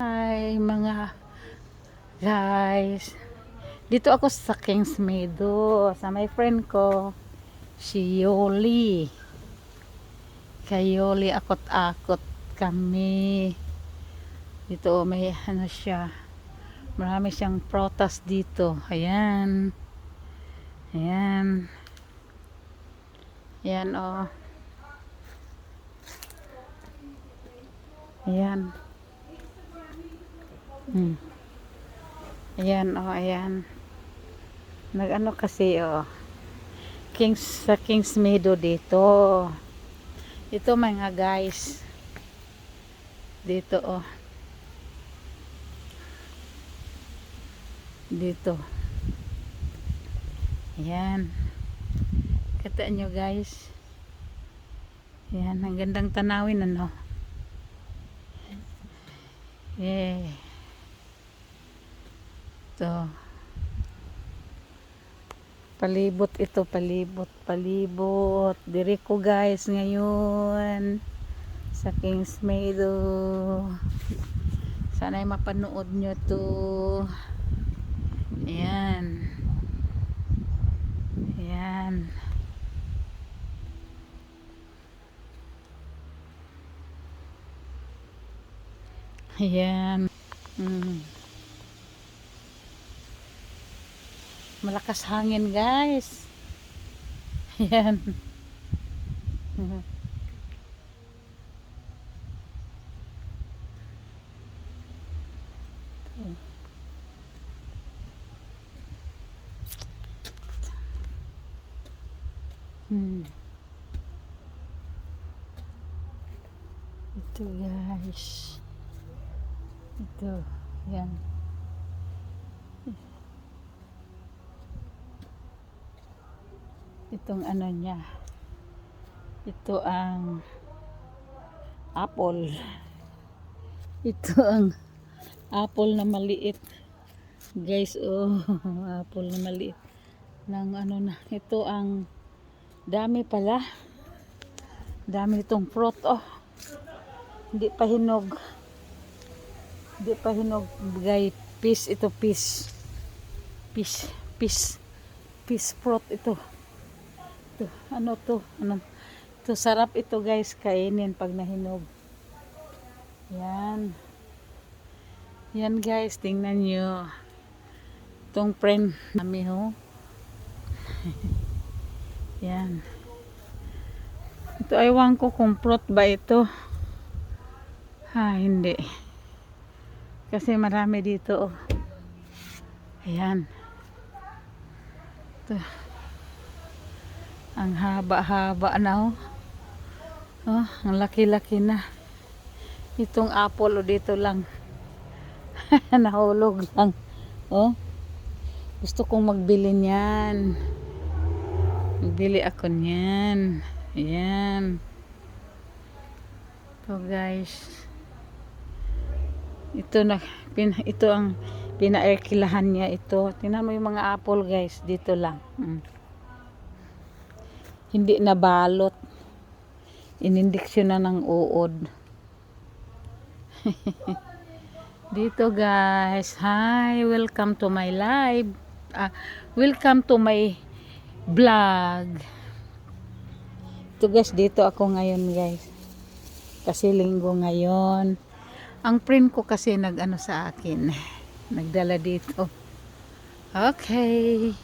Hi mga guys, dito ako sa Kings Meadow sa my friend ko si Yoli. Kay Yoli akot-akot kami dito. May ano siya, marami siyang prutas dito. Ayan, ayan, ayan, oh, ayan. Ayan, oh, ayan. Nag-ano kasi, oh. Sa Kings Meadow dito. Ito mga guys. Dito, oh. Dito. Ayan. Kita nyo guys. Ayan, ang gandang tanawin, ano. Yeah. Ito. Palibot ito, palibot. Diri ko guys ngayon sa Kings Meadow. Sana'y mapanood nyo to. Ayan. Ayan. Ayan. Malakas hangin guys. Ayan. Ito guys. Ito. Ayan. Itong ano niya. Ito ang apple. Ito ang apple na maliit. Guys, oh, apple na maliit. Nang ano na. Ito ang dami pala. Dami itong fruit, oh. Hindi pa hinog. Hindi pa hinog. Guys, peach ito, peach. Peach fruit ito. Ito, ano to? Ano? Ito, sarap ito guys, kainin pag nahinog. Yan. Yan guys, tingnan nyo. Itong friend namin, ho. Yan. Ito, aywan ko kung fruit ba ito. Ha, hindi. Kasi marami dito, oh. Ayan. Ito. Ang haba-haba na, oh. Oh, ang laki-laki na. Itong apple, oh, dito lang. Nahulog lang. Oh. Gusto kong magbili niyan. Magbili ako niyan. Ayan. Ito guys. Ito ang pinaerkilahan niya ito. Tingnan mo yung mga apple guys. Dito lang. Hindi nabalot. Inindiksyon na ng uod. Dito guys. Hi. Welcome to my live. Welcome to my vlog. Ito guys. Dito ako ngayon guys. Kasi linggo ngayon. Ang friend ko kasi nag-ano sa akin. Nagdala dito. Okay.